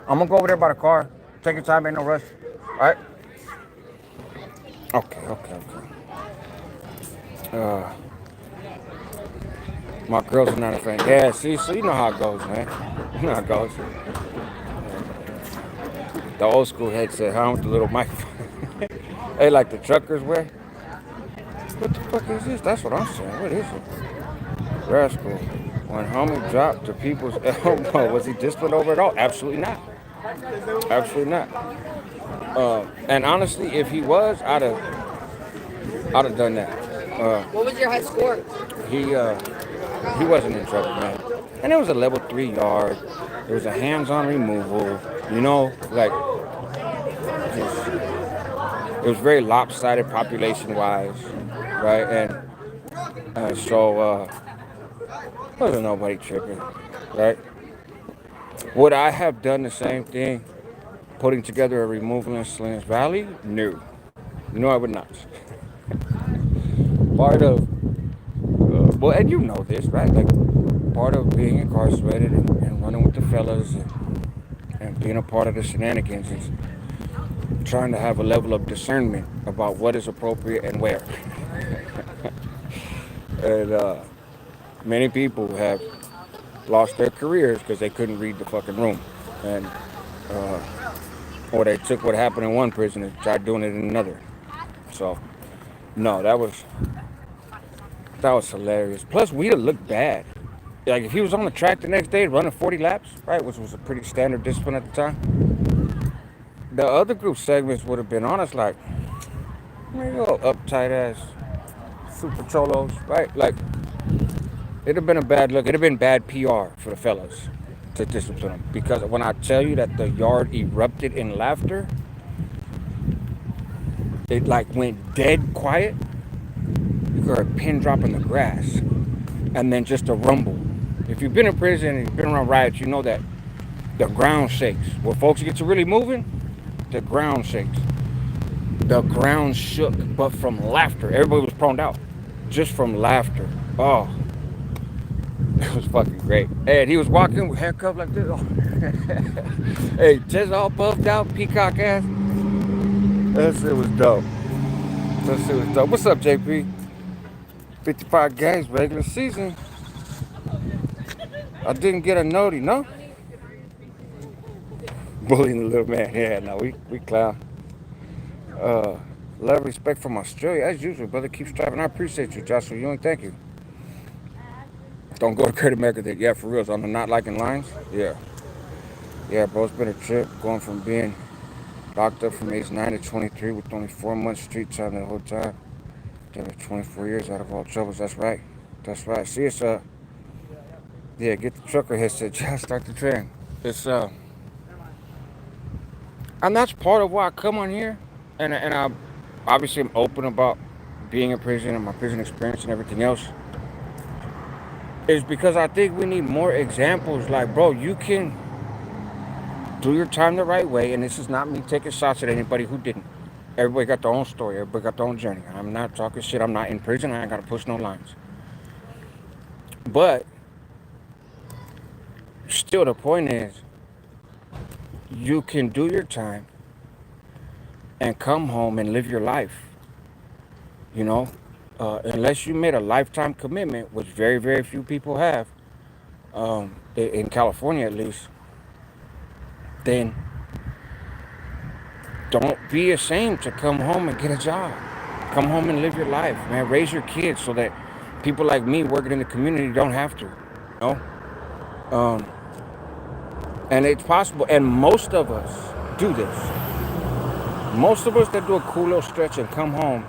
Speaker 1: I'm gonna go over there by the car. Take your time, ain't no rush. All right. Okay. My girls are not a fan. Yeah, see, so you know how it goes, man. You know how it goes. The old school headset, huh? With the little microphone. Hey, like the truckers wear. What the fuck is this? That's what I'm saying. What is it? Rascal. When homie dropped to people's elbow, was he disciplined over it all? Absolutely not. Absolutely not. And honestly, if he was, I'd have done that.
Speaker 2: What was your high score?
Speaker 1: He wasn't in trouble, man. And it was a level 3 yard. It was a hands-on removal. You know, like just, it was very lopsided population-wise, right? And so wasn't nobody tripping, right? Would I have done the same thing, putting together a removal in Salinas Valley? No. No, I would not. Part of, well, and you know this, right? Like, part of being incarcerated and running with the fellas and being a part of the shenanigans is trying to have a level of discernment about what is appropriate and where. And many people have lost their careers because they couldn't read the fucking room. And or they took what happened in one prison and tried doing it in another. So, no, that was hilarious. Plus, we'd have looked bad. Like, if he was on the track the next day running 40 laps, right, which was a pretty standard discipline at the time, the other group segments would have been honest, like, you know, uptight ass super cholos, right? Like, it'd have been a bad look. It'd have been bad PR for the fellas to discipline them. Because when I tell you that the yard erupted in laughter, it like went dead quiet. You heard a pin drop in the grass, and then just a rumble. If you've been in prison and you've been around riots, you know that the ground shakes. When folks get to really moving, the ground shakes. The ground shook, but from laughter. Everybody was proned out, just from laughter. Oh, it was fucking great. And he was walking with handcuffed like this. Oh. Hey, chest all puffed out, peacock ass. That shit was dope. What's up, JP? 55 games, regular season. I didn't get a noti, no? Bullying the little man. Yeah, no, we clown. Love, respect from Australia. As usual, brother. Keep striving. I appreciate you, Joshua Ewing. Thank you. Don't go to Credit America. Yeah, for real. On the not liking lines? Yeah. Yeah, bro, it's been a trip going from being locked up from age 9 to 23 with only 4 months street time the whole time. Then 24 years out of all troubles. That's right. See, it's yeah, get the trucker headset. Just start the train. It's and that's part of why I come on here, and I obviously am open about being in prison and my prison experience and everything else. Is because I think we need more examples. Like, bro, you can do your time the right way. And this is not me taking shots at anybody who didn't. Everybody got their own story. Everybody got their own journey. I'm not talking shit. I'm not in prison. I ain't got to push no lines. But still, the point is, you can do your time and come home and live your life. You know, unless you made a lifetime commitment, which very, very few people have, in California at least, then don't be ashamed to come home and get a job. Come home and live your life, man. Raise your kids so that people like me working in the community don't have to. You know? And it's possible. And most of us do this. Most of us that do a cool little stretch and come home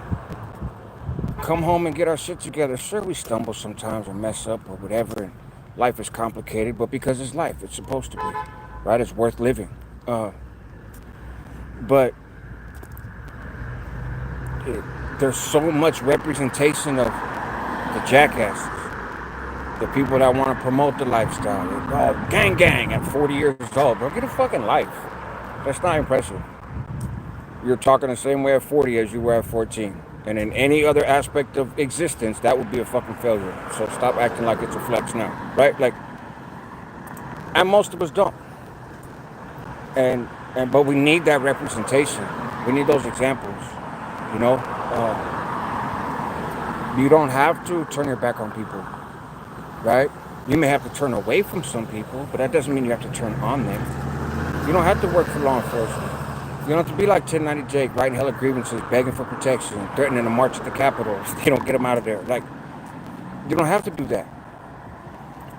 Speaker 1: and get our shit together. Sure, we stumble sometimes or mess up or whatever, and life is complicated, but because it's life, it's supposed to be, right? It's worth living. But there's so much representation of the jackasses, the people that want to promote the lifestyle. Oh, gang at 40 years old, bro. Get a fucking life. That's not impressive. You're talking the same way at 40 as you were at 14. And in any other aspect of existence, that would be a fucking failure. So stop acting like it's a flex now, right? Like, and most of us don't. But we need that representation. We need those examples, you know? You don't have to turn your back on people, right? You may have to turn away from some people, but that doesn't mean you have to turn on them. You don't have to work for law enforcement. You don't have to be like 1090 Jake, writing hella grievances, begging for protection, threatening to march at the Capitol if they don't get them out of there. Like, you don't have to do that.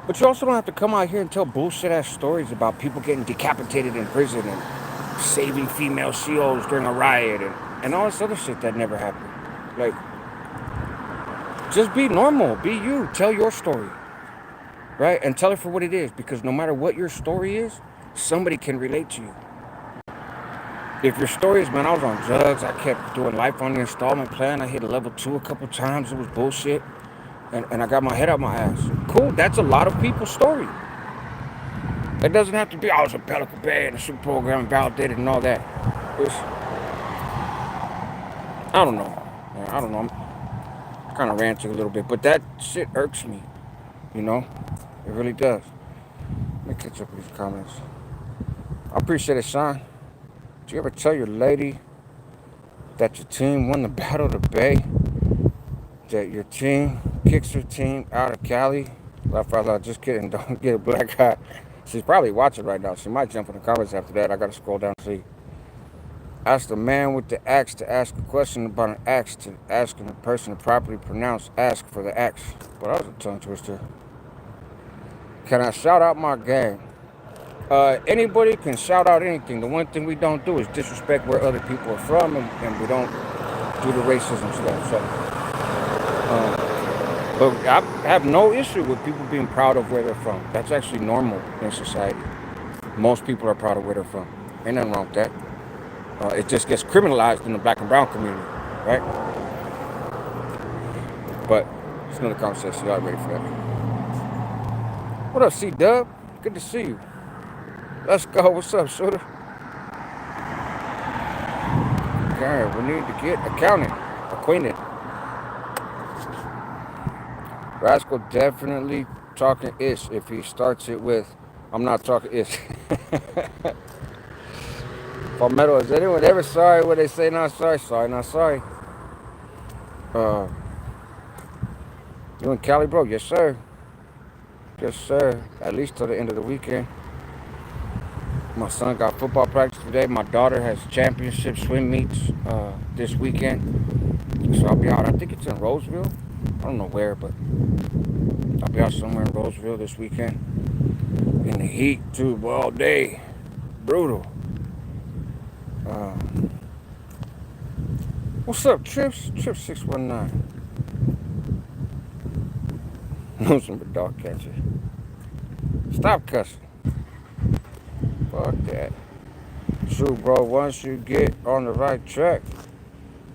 Speaker 1: But you also don't have to come out here and tell bullshit-ass stories about people getting decapitated in prison and saving female CEOs during a riot and all this other shit that never happened. Like, just be normal. Be you. Tell your story. Right? And tell it for what it is. Because no matter what your story is, somebody can relate to you. If your story is, man, I was on drugs, I kept doing life on the installment plan, I hit a level 2 a couple times, it was bullshit, and I got my head out my ass. Cool, that's a lot of people's story. It doesn't have to be, I was in Pelican Bay and the super program validated and all that. I don't know. Man, I don't know. I'm kind of ranting a little bit, but that shit irks me. You know? It really does. Let me catch up with these comments. I appreciate it, Sean. Do you ever tell your lady that your team won the battle of the Bay? That your team kicks her team out of Cali? Laugh out loud, just kidding. Don't get a black eye. She's probably watching right now. She might jump in the comments after that. I gotta scroll down and see. Ask the man with the axe to ask a question about an axe to asking the person to properly pronounce ask for the axe. But that was a tongue twister. Can I shout out my gang? Anybody can shout out anything. The one thing we don't do is disrespect where other people are from, and we don't do the racism stuff. So, but I have no issue with people being proud of where they're from. That's actually normal in society. Most people are proud of where they're from. Ain't nothing wrong with that. It just gets criminalized in the black and brown community, right? But it's another conversation. Y'all ready for that? What up, C-Dub? Good to see you. Let's go. What's up, shooter? Okay, we need to get acquainted. Rascal definitely talking ish if he starts it with, I'm not talking ish. Palmetto, is anyone ever sorry when they say not sorry? Sorry, not sorry. You in Cali, bro? Yes, sir. Yes, sir. At least till the end of the weekend. My son got football practice today. My daughter has championship swim meets this weekend. So I'll be out. I think it's in Roseville. I don't know where, but I'll be out somewhere in Roseville this weekend. In the heat, too, all day. Brutal. What's up, Trips? Trips 619. No, some dog catcher. Stop cussing. Fuck that. True, bro. Once you get on the right track,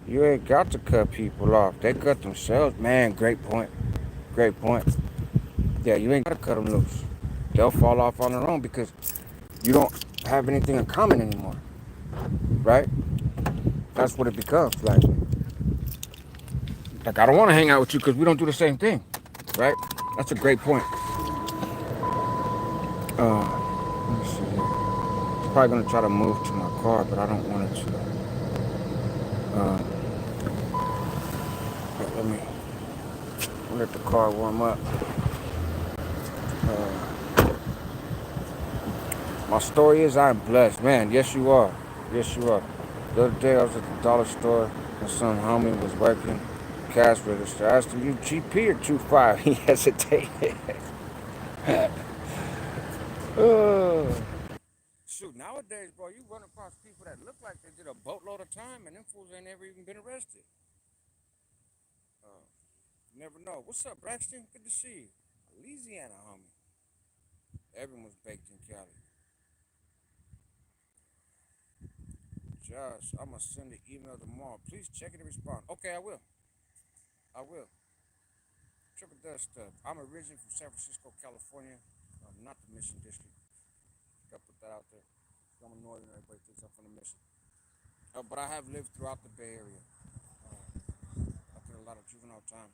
Speaker 1: you ain't got to cut people off. They cut themselves. Man, great point. Great point. Yeah, you ain't got to cut them loose. They'll fall off on their own because you don't have anything in common anymore, right? That's what it becomes. Like I don't want to hang out with you because we don't do the same thing, right? That's a great point. Let me see. Probably gonna try to move to my car, but I don't want it to. Let me let the car warm up. My story is I'm blessed, man. Yes, you are. Yes, you are. The other day I was at the dollar store and some homie was working cash register. I asked him, "You GP or 2.5?" He hesitated. uh, Shoot, nowadays, bro, you run across people that look like they did a boatload of time and them fools ain't never even been arrested. Uh, you never know. What's up, Braxton? Good to see you. Louisiana, homie. Everyone's baked in Cali. Josh, I'm gonna send an email tomorrow. Please check it and respond. Okay, I will. I will. Triple Dutch stuff. I'm originally from San Francisco, California. Not the Mission District. Gotta put that out there. I'm a northern. Everybody thinks I'm from the Mission. But I have lived throughout the Bay Area. I did a lot of juvenile time.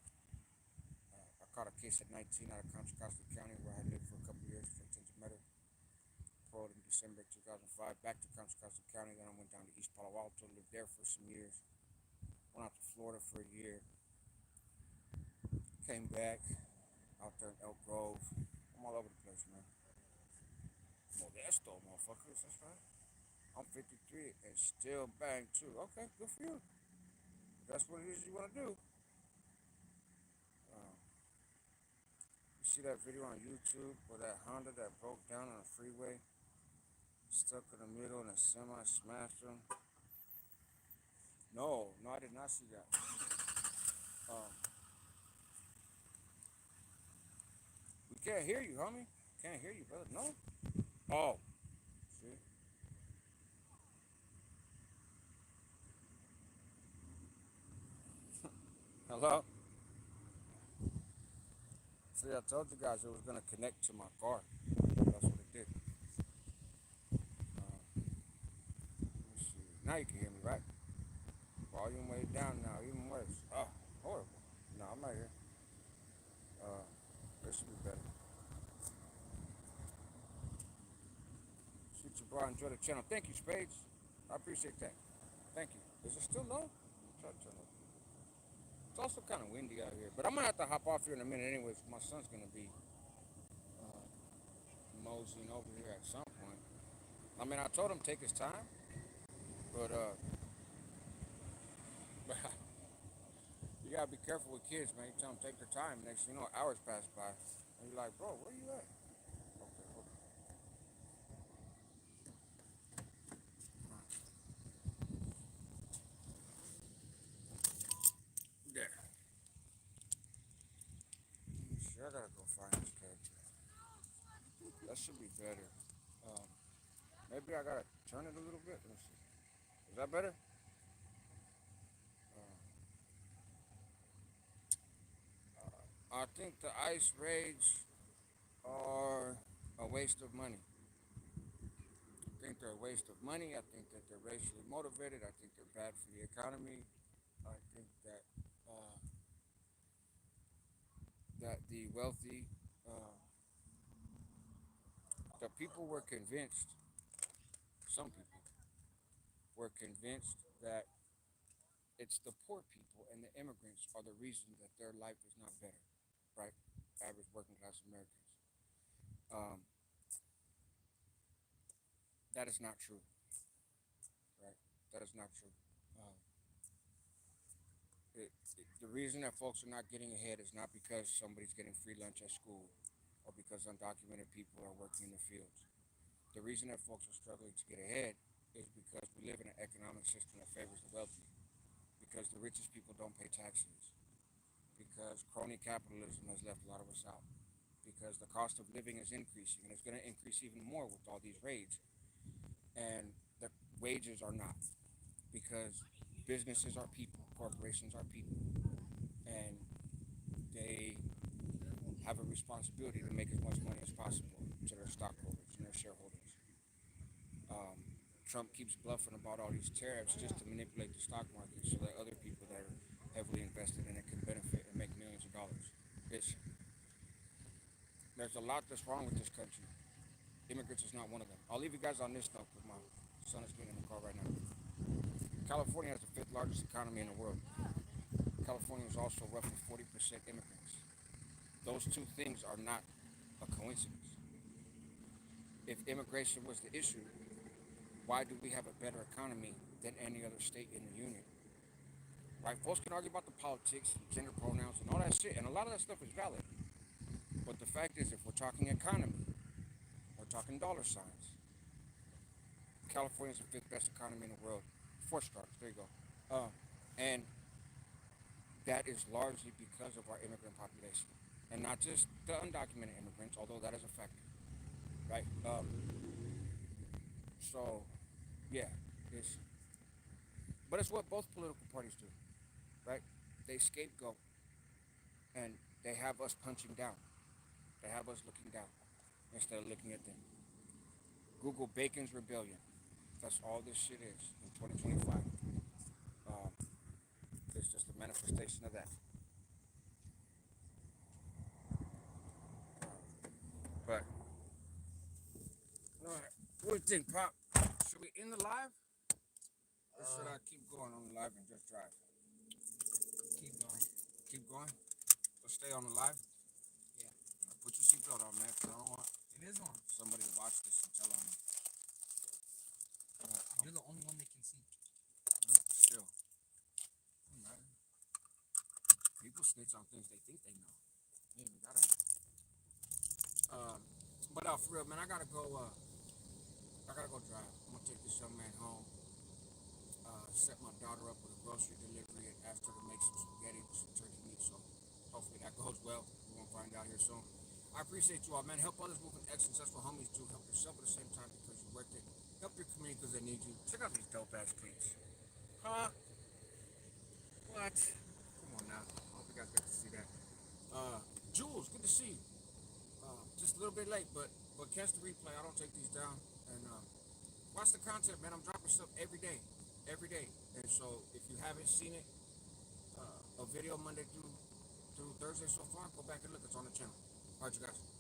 Speaker 1: I caught a case at 19 out of Contra Costa County where I lived for a couple of years for attempted murder. Paroled in December 2005. Back to Contra Costa County. Then I went down to East Palo Alto. Lived there for some years. Went out to Florida for a year. Came back out there in Elk Grove. I'm all over the place, man. Modesto, motherfuckers. That's right. I'm 53 and still bang too. Okay, good for you. If that's what it is you want to do. Uh, you see that video on YouTube where that Honda that broke down on the freeway, stuck in the middle, and a semi smashed him? No, I did not see that. Um, we can't hear you, homie. Can't hear you, brother. No. Oh, see. Hello. See, I told you guys it was gonna connect to my car. That's what it did. Let me see. Now you can hear me, right? Volume way down now, even worse. Oh, horrible. No, I'm right here. Uh, this should be better. Shoot your bro, enjoy the channel. Thank you, Spades. I appreciate that. Thank you. Is it still low? Try to turn it. It's also kind of windy out here, but I'm gonna have to hop off here in a minute anyways. My son's gonna be uh, moseying over here at some point. I mean, I told him take his time, but you gotta be careful with kids, man. You tell them take their time. Next thing you know, hours pass by, and you're like, bro, where you at? Okay, okay. There. See, I gotta go find this character. That should be better. Um, Maybe I gotta turn it a little bit. Let me see. Is that better? I think the ice raids are a waste of money. I think they're a waste of money. I think that they're racially motivated. I think they're bad for the economy. I think that the wealthy, uh, the people were convinced. Some people were convinced that it's the poor people and the immigrants are the reason that their life is not better, right? Average working class Americans. Um, that is not true, right? That is not true. Um, the reason that folks are not getting ahead is not because somebody's getting free lunch at school or because undocumented people are working in the fields. The reason that folks are struggling to get ahead is because we live in an economic system that favors the wealthy, because the richest people don't pay taxes, because crony capitalism has left a lot of us out, because the cost of living is increasing and it's going to increase even more with all these raids, and the wages are not, because businesses are people, corporations are people, and they have a responsibility to make as much money as possible to their stockholders and their shareholders. Trump keeps bluffing about all these tariffs just to manipulate the stock market so that other people that are heavily invested in it can benefit and make millions of dollars. It's, there's a lot that's wrong with this country. Immigrants is not one of them. I'll leave you guys on this note because my son is getting in the car right now. California has the fifth largest economy in the world. California is also roughly 40% immigrants. Those two things are not a coincidence. If immigration was the issue, why do we have a better economy than any other state in the union? Right? Folks can argue about the politics, and gender pronouns, and all that shit, and a lot of that stuff is valid. But the fact is, if we're talking economy, we're talking dollar signs. California is the fifth best economy in the world. 4 stars. There you go. And that is largely because of our immigrant population, and not just the undocumented immigrants, although that is a factor, right? So, yeah, it's but it's what both political parties do, right? They scapegoat and they have us punching down. They have us looking down instead of looking at them. Google Bacon's Rebellion. That's all this shit is in 2025. Um, it's just a manifestation of that. But, all right, what do you think, Pop? Should we end the live? Or should I keep going on the live and just drive?
Speaker 2: Keep going.
Speaker 1: Keep going? So stay on the live?
Speaker 2: Yeah.
Speaker 1: Put your seatbelt on, man, because I don't want
Speaker 2: It is on.
Speaker 1: somebody to watch this and tell on me.
Speaker 2: You're the only one they can see.
Speaker 1: Still. Doesn't matter. People snitch on things they think they know. You ain't even gotta know. But for real, man, I gotta go drive. I'm gonna take this young man home. Set my daughter up with a grocery delivery and asked her to make some spaghetti with some turkey meat. So hopefully that goes well. We're gonna find out here soon. I appreciate you all, man. Help others move with excellence. That's what homies do. Help yourself at the same time because you're worth it. Help your community because they need you. Check out these dope ass cleats. Huh? What? Come on now. I hope you guys get to see that. Jules, good to see you. Just a little bit late, but catch the replay. I don't take these down. And watch the content, man. I'm dropping stuff every day. And so if you haven't seen it, a video Monday through Thursday so far, go back and look. It's on the channel. All right, you guys.